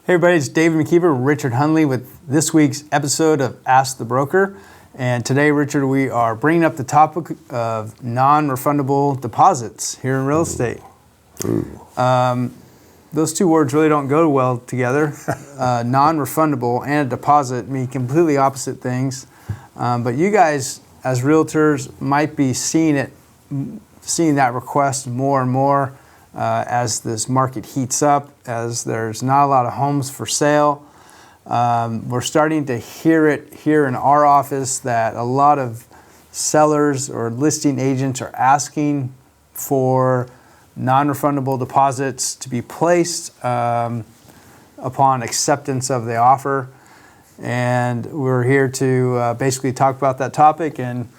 Hey everybody, it's David McKeever, Richard Hunley with this week's episode of Ask the Broker. And today, Richard, we are bringing up the topic of non-refundable deposits here in real estate. Those two words really don't go well together. Non-refundable and a deposit mean completely opposite things. But you guys, as realtors, might be seeing that request more and more as this market heats up, as there's not a lot of homes for sale. We're starting to hear it here in our office that a lot of sellers or listing agents are asking for non-refundable deposits to be placed upon acceptance of the offer. And we're here to basically talk about that topic and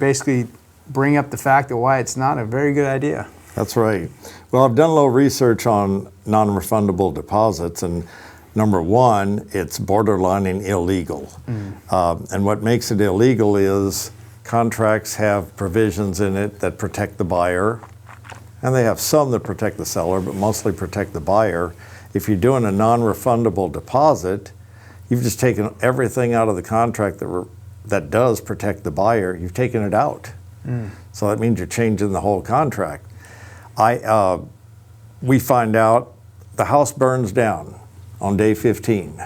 basically bring up the fact of why it's not a very good idea. That's right. Well, I've done a little research on non-refundable deposits, and number one, it's borderlining illegal. And what makes it illegal is contracts have provisions in it that protect the buyer, and they have some that protect the seller, but mostly protect the buyer. If you're doing a non-refundable deposit, you've just taken everything out of the contract that does protect the buyer. You've taken it out. So that means you're changing the whole contract. We find out the house burns down on day 15,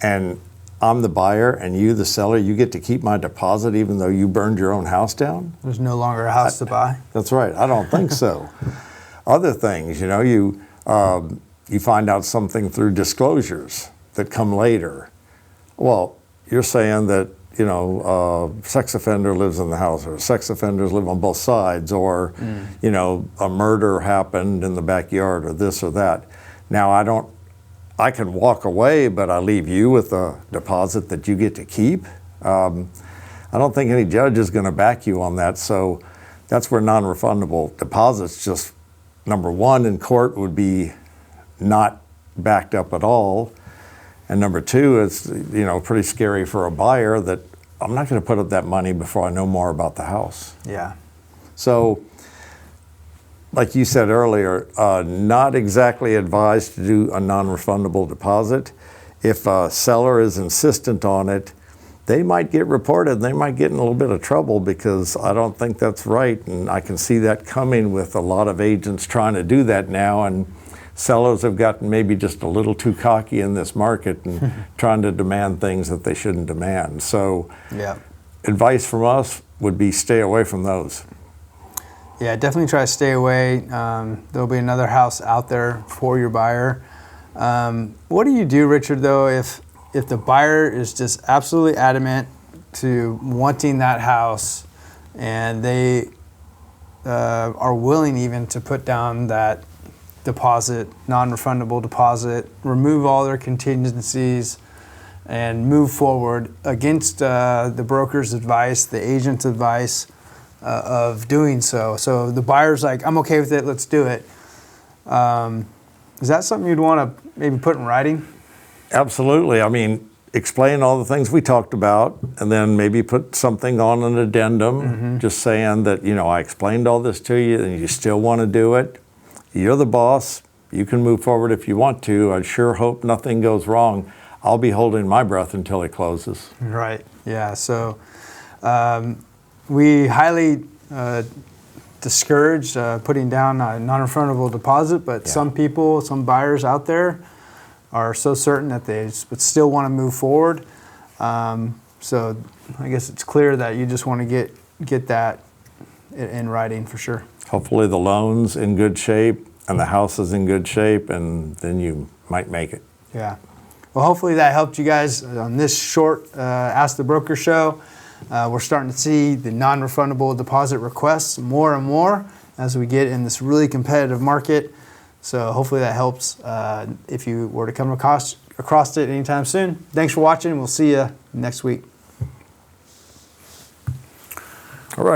and I'm the buyer and you, the seller, you get to keep my deposit even though you burned your own house down? There's no longer a house to buy. That's right. I don't think so. Other things, you find out something through disclosures that come later. Well, you're saying that sex offender lives in the house, or sex offenders live on both sides, or a murder happened in the backyard, or this or that. Now I can walk away, but I leave you with a deposit that you get to keep. I don't think any judge is going to back you on that. So that's where non-refundable deposits, just number one, in court would be not backed up at all. And number two, it's pretty scary for a buyer that I'm not going to put up that money before I know more about the house. Yeah. So, like you said earlier, not exactly advised to do a non-refundable deposit. If a seller is insistent on it, they might get reported. They might get in a little bit of trouble because I don't think that's right. And I can see that coming with a lot of agents trying to do that now. And sellers have gotten maybe just a little too cocky in this market and trying to demand things that they shouldn't demand. So advice from us would be stay away from those. Yeah, definitely try to stay away. There'll be another house out there for your buyer. What do you do, Richard, though, if the buyer is just absolutely adamant to wanting that house and they are willing even to put down that deposit, non-refundable deposit, remove all their contingencies, and move forward against the broker's advice, the agent's advice of doing so. So the buyer's like, I'm okay with it, let's do it. Is that something you'd want to maybe put in writing? Absolutely. I mean, explain all the things we talked about, and then maybe put something on an addendum, just saying that, I explained all this to you and you still want to do it. You're the boss. You can move forward if you want to. I sure hope nothing goes wrong. I'll be holding my breath until it closes. Right. Yeah. So we highly discourage putting down a non-refundable deposit, but some buyers out there are so certain that they still want to move forward. So I guess it's clear that you just want to get that in writing for sure. Hopefully the loan's in good shape and the house is in good shape, and then you might make it. Yeah. Well, hopefully that helped you guys on this short Ask the Broker show. We're starting to see the non-refundable deposit requests more and more as we get in this really competitive market. So hopefully that helps if you were to come across it anytime soon. Thanks for watching. We'll see you next week.